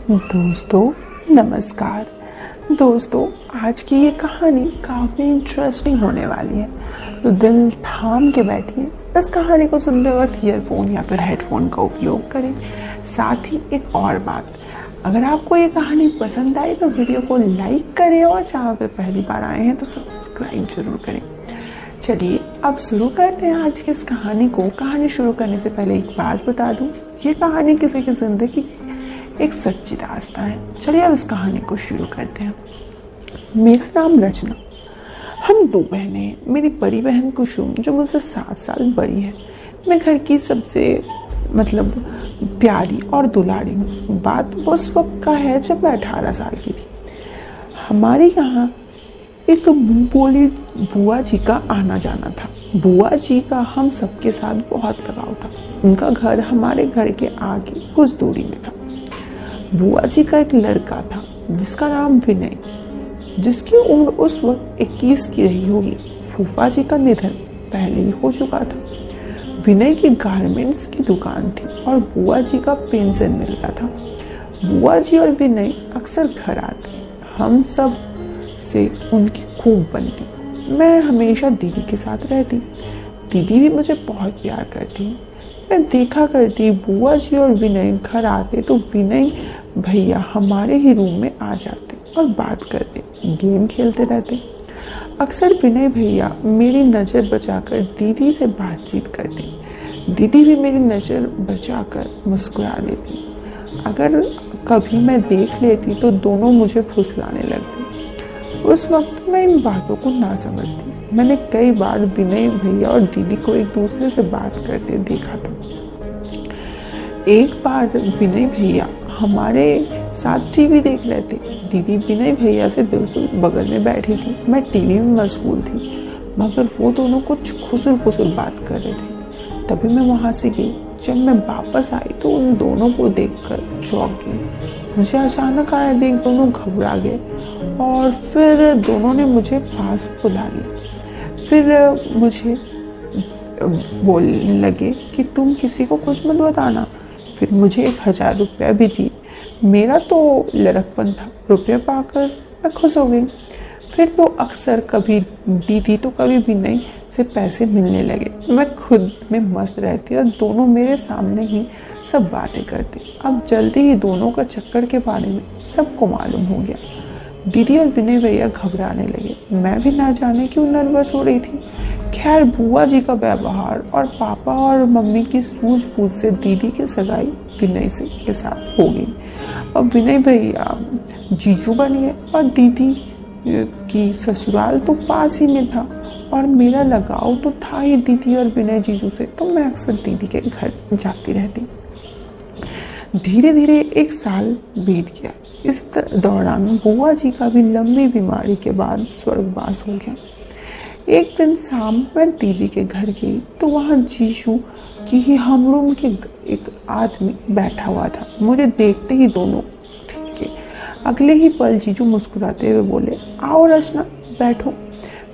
दोस्तों नमस्कार। दोस्तों आज की ये कहानी काफ़ी इंटरेस्टिंग होने वाली है, तो दिल थाम के बैठिए। इस कहानी को सुनते वक्त ईयरफोन या फिर हेडफोन का उपयोग करें। साथ ही एक और बात, अगर आपको ये कहानी पसंद आई तो वीडियो को लाइक करें और चैनल पर पहली बार आए हैं तो सब्सक्राइब जरूर करें। चलिए अब शुरू करते हैं आज की इस कहानी को। कहानी शुरू करने से पहले एक बात बता दूं, ये कहानी किसी की जिंदगी एक सच्ची दास्तां है। चलिए अब इस कहानी को शुरू करते हैं। मेरा नाम रचना। हम दो बहनें हैं। मेरी बड़ी बहन कुसुम जो मुझसे 7 साल बड़ी है। मैं घर की सबसे प्यारी और दुलारी हूँ। बात उस वक्त का है जब मैं 18 साल की थी। हमारे यहाँ एक मुंह बोली बुआ जी का आना जाना था। बुआ जी का हम सबके साथ बहुत लगाव था। उनका घर हमारे घर के आगे कुछ दूरी में था। बुआ जी का एक लड़का था जिसका नाम विनय, जिसकी उम्र उस वक्त 21 की रही होगी। फूफा जी का निधन पहले ही हो चुका था। विनय की गारमेंट्स की दुकान थी और बुआ जी का पेंशन मिलता था। बुआ जी और विनय अक्सर घर आते। हम सब से उनकी खूब बनती। मैं हमेशा दीदी के साथ रहती। दीदी भी मुझे बहुत प्यार करती। मैं देखा करती बुआ जी और विनय घर आते तो विनय भैया हमारे ही रूम में आ जाते और बात करते, गेम खेलते रहते। अक्सर विनय भैया मेरी नज़र बचाकर दीदी से बातचीत करते। दीदी भी मेरी नज़र बचाकर मुस्कुरा देती। अगर कभी मैं देख लेती तो दोनों मुझे फुसलाने लगते। उस वक्त मैं इन बातों को ना समझती। मैंने कई बार विनय भैया और दीदी को एक दूसरे से बात करते देखा था। एक बार विनय भैया हमारे साथ टीवी देख रहे थे। दीदी विनय भैया से बिल्कुल बगल में बैठी थी। मैं टीवी में मशगूल थी, मगर वो दोनों कुछ खुसुर बात कर रहे थे। तभी मैं वहां से गई। जब मैं वापस आई तो उन दोनों को देखकर चौंक गई। मुझे अचानक आया देख दोनों घबरा गए और फिर दोनों ने मुझे पास बुला लिया। फिर मुझे बोलने लगे कि तुम किसी को कुछ मत बताना। फिर मुझे 1000 रुपया भी दी। मेरा तो लड़कपन था। रुपया पाकर मैं खुश हो गई। फिर तो अक्सर कभी दीदी तो कभी विनय से पैसे मिलने लगे। मैं खुद में मस्त रहती और दोनों मेरे सामने ही सब बातें करते। अब जल्दी ही दोनों का चक्कर के बारे में सबको मालूम हो गया। दीदी और विनय भैया घबराने लगे। मैं भी ना जाने क्यों नर्वस हो रही थी। खैर बुआ जी का व्यवहार और पापा और मम्मी की सूझबूझ से दीदी की सगाई विनय से के साथ हो गई। अब विनय भैया जीजू बन गए और दीदी की ससुराल तो पास ही में था और मेरा लगाव तो था ही दीदी और विनय जीजू से, तो मैं अक्सर दीदी के घर जाती रहती। धीरे धीरे 1 साल बीत गया। इस दौरान बुआ जी का भी लंबी बीमारी के बाद स्वर्गवास हो गया। एक दिन शाम मैं दीदी के घर गई तो वहाँ जीजू की ही हम रूम के एक आदमी बैठा हुआ था। मुझे देखते ही दोनों ठीक। अगले ही पल जीजू मुस्कुराते हुए बोले, आओ रचना बैठो।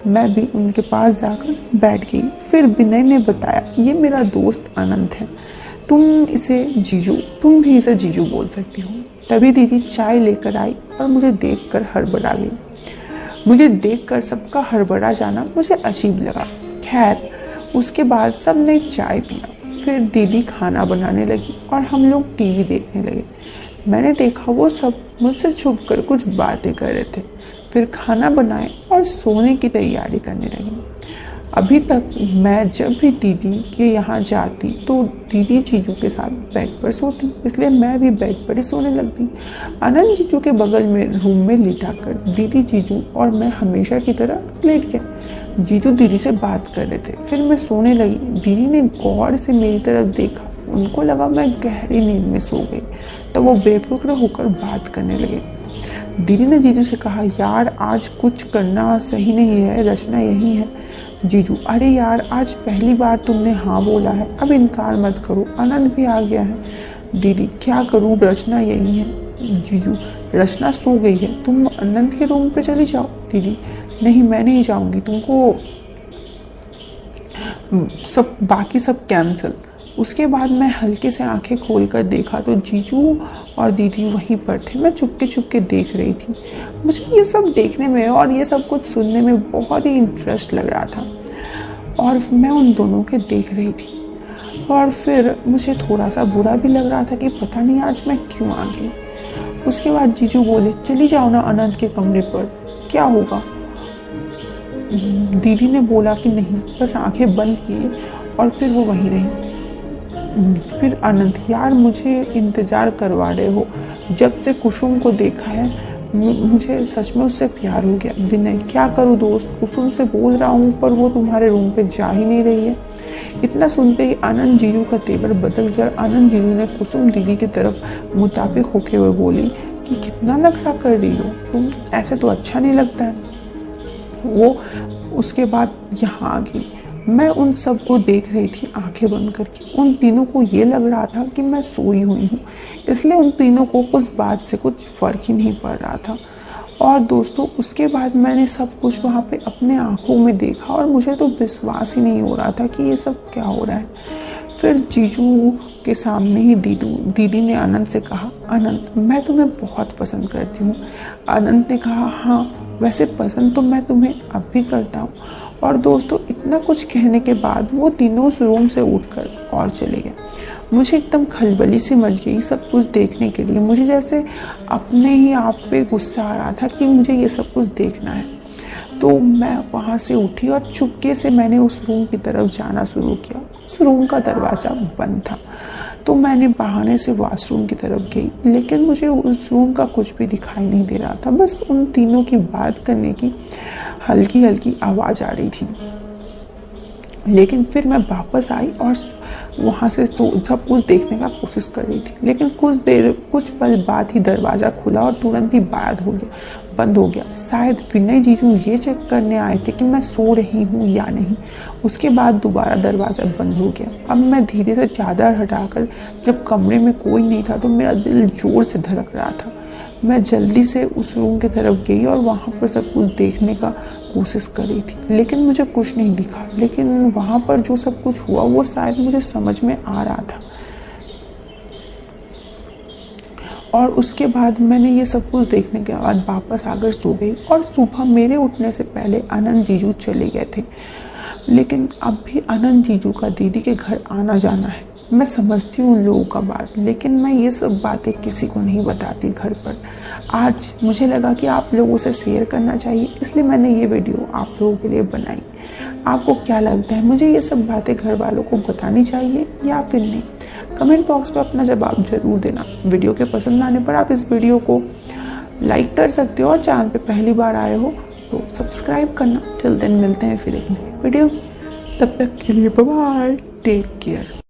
मैं भी उनके पास जाकर बैठ गई। फिर विनय ने बताया, ये मेरा दोस्त आनंद है, तुम भी इसे जीजू बोल सकती हो। तभी दीदी चाय लेकर आई और मुझे देखकर हड़बड़ा गई। मुझे देखकर सबका हड़बड़ा जाना मुझे अजीब लगा। खैर उसके बाद सबने चाय पिया। फिर दीदी खाना बनाने लगी और हम लोग टीवी देखने लगे। मैंने देखा वो सब मुझसे छुपकर कुछ बातें कर रहे थे। फिर खाना बनाए और सोने की तैयारी करने लगी। अभी तक मैं जब भी दीदी के यहाँ जाती तो दीदी जीजू के साथ बेड पर सोती, इसलिए मैं भी बेड पर ही सोने लगती। आनंद जीजू के बगल में रूम में लिटा कर दीदी जीजू और मैं हमेशा की तरह लेट गए। जीजू दीदी से बात कर रहे थे। फिर मैं सोने लगी। दीदी ने गौर से मेरी तरफ देखा। उनको लगा मैं गहरी नींद में सो गई। तब वो बेफिक्र होकर बात करने लगे। दीदी ने जीजू से कहा, यार आज कुछ करना सही नहीं है, रचना यही है। जीजू, अरे यार आज पहली बार तुमने हाँ बोला है, अब इनकार मत करो, आनंद भी आ गया है। दीदी, क्या करूँ, रचना यही है। जीजू, रचना सो गई है, तुम आनंद के रूम पे चली जाओ। दीदी, नहीं मैं नहीं जाऊंगी, तुमको बाकी सब कैंसिल। उसके बाद मैं हल्के से आंखें खोलकर देखा तो जीजू और दीदी वहीं पर थे। मैं चुपके चुपके देख रही थी। मुझे ये सब देखने में और ये सब कुछ सुनने में बहुत ही इंटरेस्ट लग रहा था और मैं उन दोनों के देख रही थी। और फिर मुझे थोड़ा सा बुरा भी लग रहा था कि पता नहीं आज मैं क्यों आ गई। उसके बाद जीजू बोले, चली जाओ ना अनंत के कमरे पर, क्या होगा। दीदी ने बोला कि नहीं, बस आंखें बंद किए और फिर वो वहीं रही। फिर अनंत, यार मुझे इंतजार करवा रहे हो। जब से कुसुम को देखा है मुझे सच में उससे प्यार हो गया। विनय, क्या करूँ दोस्त, कुसुम से बोल रहा हूँ पर वो तुम्हारे रूम पे जा ही नहीं रही है। इतना सुनते ही आनंद जीजू का तेवर बदल गया। आनंद जीजू ने कुसुम दीदी की तरफ मुताबिक होके हुए बोली कि कितना नखरा कर रही हो तुम, ऐसे तो अच्छा नहीं लगता है। वो उसके बाद यहाँ आ गई। मैं उन सबको देख रही थी आंखें बंद करके। उन तीनों को ये लग रहा था कि मैं सोई हुई हूँ, इसलिए उन तीनों को उस बात से कुछ फर्क ही नहीं पड़ रहा था। और दोस्तों उसके बाद मैंने सब कुछ वहाँ पे अपने आंखों में देखा और मुझे तो विश्वास ही नहीं हो रहा था कि ये सब क्या हो रहा है। फिर जीजू के सामने ही दीदी ने अनंत से कहा, अनंत मैं तुम्हें बहुत पसंद करती हूँ। अनंत ने कहा, हाँ वैसे पसंद तो मैं तुम्हें अब भी करता हूँ। और दोस्तों इतना कुछ कहने के बाद वो तीनों उस रूम से उठकर और चले गए। मुझे एकदम खलबली सी मच गई सब कुछ देखने के लिए। मुझे जैसे अपने ही आप पे गुस्सा आ रहा था कि मुझे ये सब कुछ देखना है। तो मैं वहाँ से उठी और चुपके से मैंने उस रूम की तरफ जाना शुरू किया। उस रूम का दरवाज़ा बंद था तो मैंने बहाने से वॉशरूम की तरफ गई, लेकिन मुझे उस रूम का कुछ भी दिखाई नहीं दे रहा था। बस उन तीनों की बात करने की हल्की हल्की आवाज़ आ रही थी। लेकिन फिर मैं वापस आई और वहाँ से सब कुछ देखने का कोशिश कर रही थी। लेकिन कुछ पल बाद ही दरवाज़ा खुला और तुरंत ही बंद हो गया। शायद विनय जीजू ये चेक करने आए थे कि मैं सो रही हूँ या नहीं। उसके बाद दोबारा दरवाज़ा बंद हो गया। अब मैं धीरे से चादर हटाकर, जब कमरे में कोई नहीं था तो मेरा दिल जोर से धड़क रहा था। मैं जल्दी से उस रूम की तरफ गई और वहाँ पर सब कुछ देखने का कोशिश कर रही थी, लेकिन मुझे कुछ नहीं दिखा। लेकिन वहाँ पर जो सब कुछ हुआ वो शायद मुझे समझ में आ रहा था। और उसके बाद मैंने ये सब कुछ देखने के बाद वापस आकर सो गई। और सुबह मेरे उठने से पहले आनंद जीजू चले गए थे। लेकिन अब भी आनंद जीजू का दीदी के घर आना जाना है। मैं समझती हूँ उन लोगों का बात, लेकिन मैं ये सब बातें किसी को नहीं बताती घर पर। आज मुझे लगा कि आप लोगों से शेयर करना चाहिए, इसलिए मैंने ये वीडियो आप लोगों के लिए बनाई। आपको क्या लगता है, मुझे ये सब बातें घर वालों को बतानी चाहिए या फिर नहीं? कमेंट बॉक्स में अपना जवाब जरूर देना। वीडियो के पसंद आने पर आप इस वीडियो को लाइक कर सकते हो और चैनल पे पहली बार आए हो तो सब्सक्राइब करना। टिल देन मिलते हैं फिर एक नई वीडियो, तब तक के लिए बाय बाय, टेक केयर।